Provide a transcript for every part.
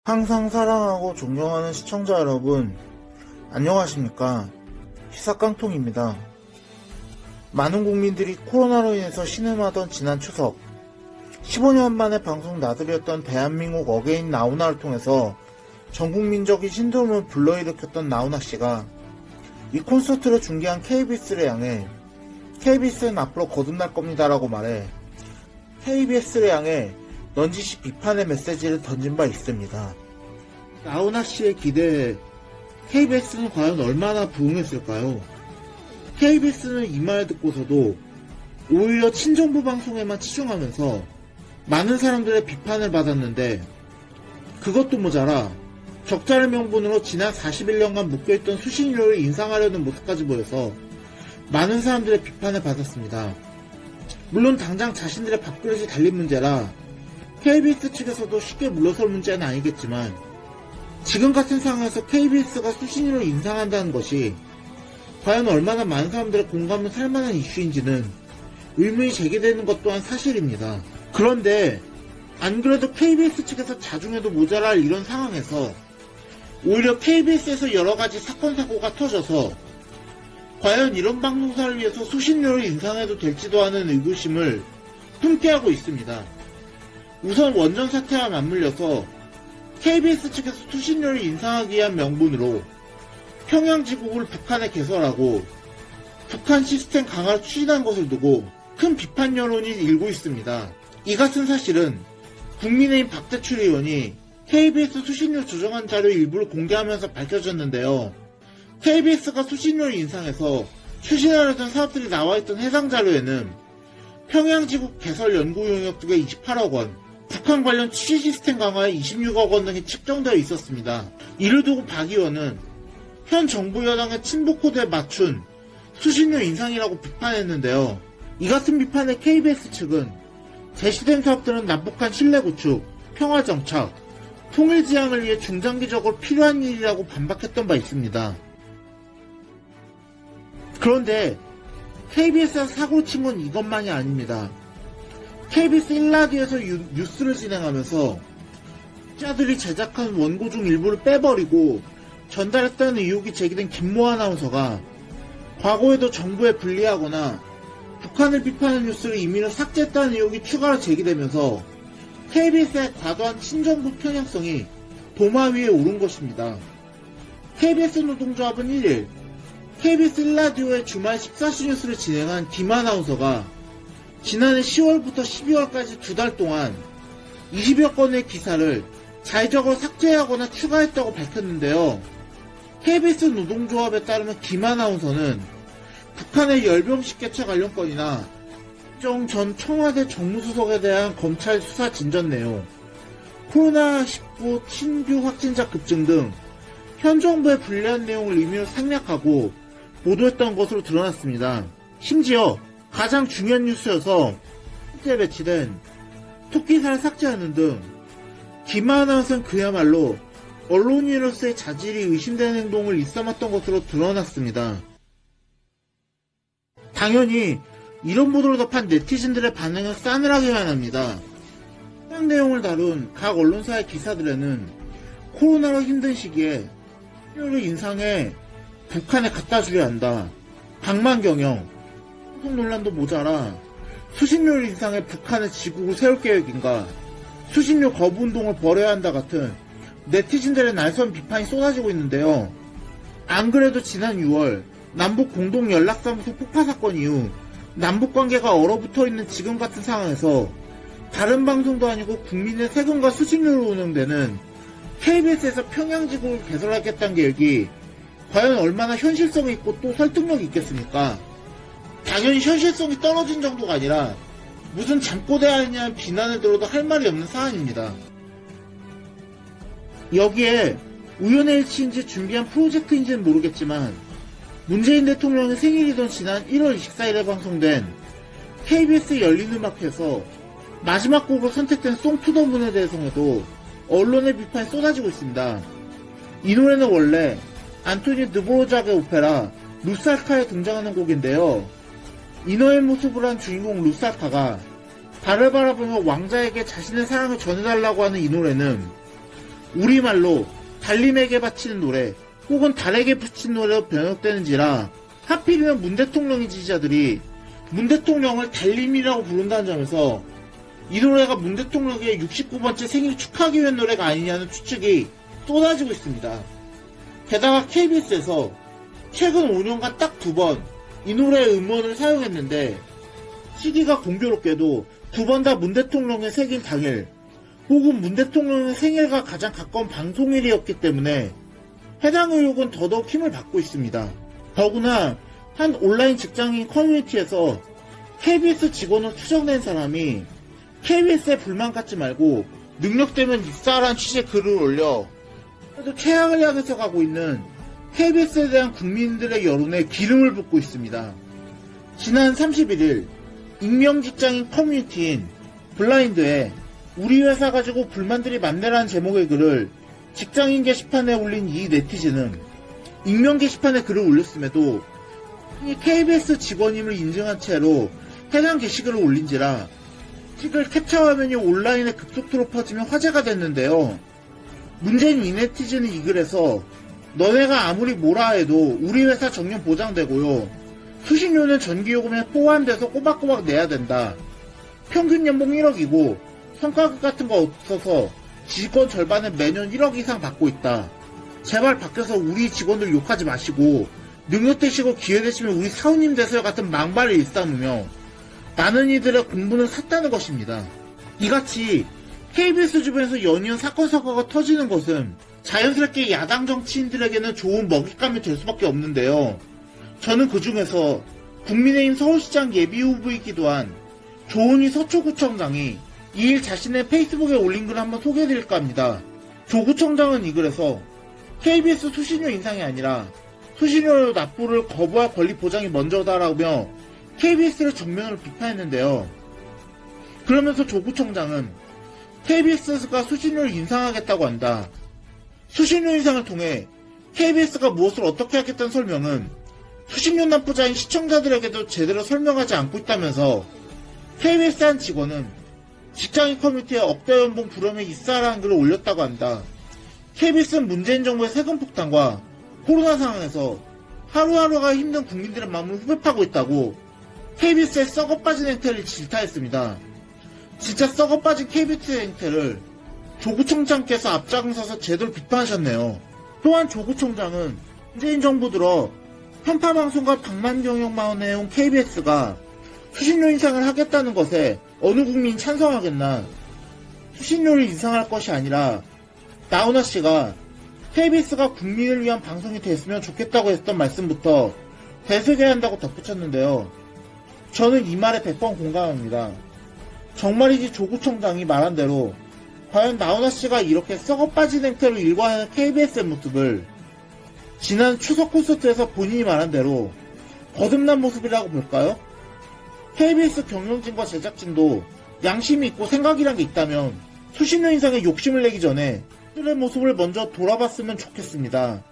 항상 사랑하고 존경하는 시청자 여러분, 안녕하십니까? 시사깡통입니다. 많은 국민들이 코로나로 인해서 신음하던 지난 추석, 15년 만에 방송 나들이었던 대한민국 어게인 나훈아를 통해서 전국민적인 신동을 불러일으켰던 나훈아씨가 이 콘서트를 중계한 KBS를 향해 KBS는 앞으로 거듭날 겁니다라고 말해 KBS를 향해 넌지시 비판의 메시지를 던진 바 있습니다. 나훈아씨의 기대에 KBS는 과연 얼마나 부응했을까요? KBS는 이 말 듣고서도 오히려 친정부 방송에만 치중하면서 많은 사람들의 비판을 받았는데, 그것도 모자라 적자를 명분으로 지난 41년간 묶여있던 수신료를 인상하려는 모습까지 보여서 많은 사람들의 비판을 받았습니다. 물론 당장 자신들의 밥그릇이 달린 문제라 KBS 측에서도 쉽게 물러설 문제는 아니겠지만, 지금 같은 상황에서 KBS가 수신료를 인상한다는 것이 과연 얼마나 많은 사람들의 공감을 살만한 이슈인지는 의문이 제기되는 것 또한 사실입니다. 그런데 안 그래도 KBS 측에서 자중해도 모자랄 이런 상황에서 오히려 KBS에서 여러가지 사건 사고가 터져서 과연 이런 방송사를 위해서 수신료를 인상해도 될지도 하는 의구심을 품게 하고 있습니다. 우선 원전 사태와 맞물려서 KBS 측에서 수신료를 인상하기 위한 명분으로 평양지국을 북한에 개설하고 북한 시스템 강화를 추진한 것을 두고 큰 비판 여론이 일고 있습니다. 이 같은 사실은 국민의힘 박대출 의원이 KBS 수신료 조정안 자료 일부를 공개하면서 밝혀졌는데요. KBS가 수신료를 인상해서 추진하려던 사업들이 나와있던 해당 자료에는 평양지국 개설 연구 용역 등에 28억 원, 북한 관련 취재 시스템 강화에 26억 원 등이 측정되어 있었습니다. 이를 두고 박 의원은 현 정부 여당의 친북 코드에 맞춘 수신료 인상이라고 비판했는데요. 이 같은 비판에 KBS 측은 제시된 사업들은 남북한 신뢰 구축, 평화 정착, 통일 지향을 위해 중장기적으로 필요한 일이라고 반박했던 바 있습니다. 그런데 KBS가 사고를 친 건 이것만이 아닙니다. KBS 1라디오에서 뉴스를 진행하면서 자들이 제작한 원고 중 일부를 빼버리고 전달했다는 의혹이 제기된 김모 아나운서가 과거에도 정부에 불리하거나 북한을 비판하는 뉴스를 임의로 삭제했다는 의혹이 추가로 제기되면서 KBS의 과도한 친정부 편향성이 도마 위에 오른 것입니다. KBS 노동조합은 1일 KBS 1라디오의 주말 14시 뉴스를 진행한 김 아나운서가 지난해 10월부터 12월까지 2달 동안 20여 건의 기사를 자의적으로 삭제하거나 추가했다고 밝혔는데요. KBS 노동조합에 따르면 김 아나운서는 북한의 열병식 개최 관련 건이나 정 전 청와대 정무수석에 대한 검찰 수사 진전 내용, 코로나19 신규 확진자 급증 등 현 정부의 불리한 내용을 의미로 생략하고 보도했던 것으로 드러났습니다. 심지어 가장 중요한 뉴스여서 에 배치된 토끼사를 삭제하는 등 김 아나운서는 그야말로 언론인으로서의 자질이 의심되는 행동을 일삼았던 것으로 드러났습니다. 당연히 이런 보도를 접한 네티즌들의 반응은 싸늘하기만 합니다. 해당 내용을 다룬 각 언론사의 기사들에는 코로나로 힘든 시기에 수신료를 인상해 북한에 갖다 주려 한다, 방만경영, 소송 논란도 모자라 수신료를 인상해 북한의 지국을 세울 계획인가, 수신료 거부 운동을 벌여야 한다 같은 네티즌들의 날선 비판이 쏟아지고 있는데요. 안 그래도 지난 6월 남북 공동연락사무소 폭파 사건 이후 남북관계가 얼어붙어있는 지금 같은 상황에서 다른 방송도 아니고 국민의 세금과 수신료로 운영되는 KBS에서 평양지국을 개설하겠다는 계획이 과연 얼마나 현실성이 있고 또 설득력이 있겠습니까? 당연히 현실성이 떨어진 정도가 아니라 무슨 잠꼬대 아니냐는 비난을 들어도 할 말이 없는 사안입니다. 여기에 우연의 일치인지 준비한 프로젝트인지는 모르겠지만 문재인 대통령의 생일이던 지난 1월 24일에 방송된 KBS 열린음악회에서 마지막 곡으로 선택된 송 투 더 문에 대해서도 언론의 비판이 쏟아지고 있습니다. 이 노래는 원래 안토니 드보로작의 오페라 루살카에 등장하는 곡인데요. 인어의 모습을 한 주인공 루살카가 달을 바라보며 왕자에게 자신의 사랑을 전해달라고 하는 이 노래는 우리말로 달님에게 바치는 노래 혹은 달에게 바치는 노래로 번역되는지라 하필이면 문 대통령의 지지자들이 문 대통령을 달님이라고 부른다는 점에서 이 노래가 문 대통령의 69번째 생일 축하하기 위한 노래가 아니냐는 추측이 쏟아지고 있습니다. 게다가 KBS에서 최근 5년간 딱 2번 이 노래의 음원을 사용했는데 시기가 공교롭게도 2번 다 문 대통령의 생일 당일 혹은 문 대통령의 생일과 가장 가까운 방송일이었기 때문에 해당 의혹은 더더욱 힘을 받고 있습니다. 더구나 한 온라인 직장인 커뮤니티에서 KBS 직원으로 추정된 사람이 KBS에 불만 갖지 말고 능력되면 입사하라는 취지의 글을 올려 또 최악을 향해서 가고 있는 KBS에 대한 국민들의 여론에 기름을 붓고 있습니다. 지난 31일 익명 직장인 커뮤니티인 블라인드에 우리 회사 가지고 불만들이 많네라는 제목의 글을 직장인 게시판에 올린 이 네티즌은 익명 게시판에 글을 올렸음에도 KBS 직원임을 인증한 채로 해당 게시글을 올린지라 글 캡처 화면이 온라인에 급속도로 퍼지며 화제가 됐는데요. 문제는 이 네티즌은 이 글에서 너네가 아무리 뭐라 해도 우리 회사 정년 보장되고요. 수신료는 전기요금에 포함돼서 꼬박꼬박 내야 된다. 평균 연봉 1억이고 성과급 같은 거 없어서 직원 절반은 매년 1억 이상 받고 있다. 제발 밖에서 우리 직원들 욕하지 마시고 능력 되시고 기회 되시면 우리 사원님 되세요 같은 망발을 일삼으며 많은 이들의 공분을 샀다는 것입니다. 이같이 KBS 주변에서 연이은 사건 사고가 터지는 것은 자연스럽게 야당 정치인들에게는 좋은 먹잇감이 될 수밖에 없는데요. 저는 그 중에서 국민의힘 서울시장 예비후보이기도 한 조은희 서초구청장이 이 일 자신의 페이스북에 올린 글을 한번 소개해드릴까 합니다. 조 구청장은 이 글에서 KBS 수신료 인상이 아니라 수신료 납부를 거부할 권리 보장이 먼저다라며 KBS를 정면으로 비판했는데요. 그러면서 조 구청장은 KBS가 수신료를 인상하겠다고 한다. 수신료 인상을 통해 KBS가 무엇을 어떻게 하겠다는 설명은 수신료 납부자인 시청자들에게도 제대로 설명하지 않고 있다면서 KBS 한 직원은 직장인 커뮤니티에 억대 연봉 부름에 입사하라는 글을 올렸다고 한다. KBS는 문재인 정부의 세금 폭탄과 코로나 상황에서 하루하루가 힘든 국민들의 마음을 후벼파고 있다고 KBS의 썩어빠진 행태를 질타했습니다. 진짜 썩어빠진 KBS의 행태를 조구청장께서 앞장서서 제대로 비판하셨네요. 또한 조구청장은 문재인 정부 들어 편파방송과 방만 경영만 해온 KBS가 수신료 인상을 하겠다는 것에 어느 국민이 찬성하겠나. 수신료를 인상할 것이 아니라 나훈아 씨가 KBS가 국민을 위한 방송이 됐으면 좋겠다고 했던 말씀부터 되새겨야 한다고 덧붙였는데요. 저는 이 말에 100번 공감합니다. 정말이지 조구청장이 말한 대로 과연 나훈아 씨가 이렇게 썩어빠진 행태로 일관하는 KBS의 모습을 지난 추석 콘서트에서 본인이 말한 대로 거듭난 모습이라고 볼까요? KBS 경영진과 제작진도 양심이 있고 생각이란 게 있다면 수신료 인상에 욕심을 내기 전에 그들의 모습을 먼저 돌아봤으면 좋겠습니다.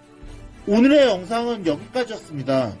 오늘의 영상은 여기까지였습니다.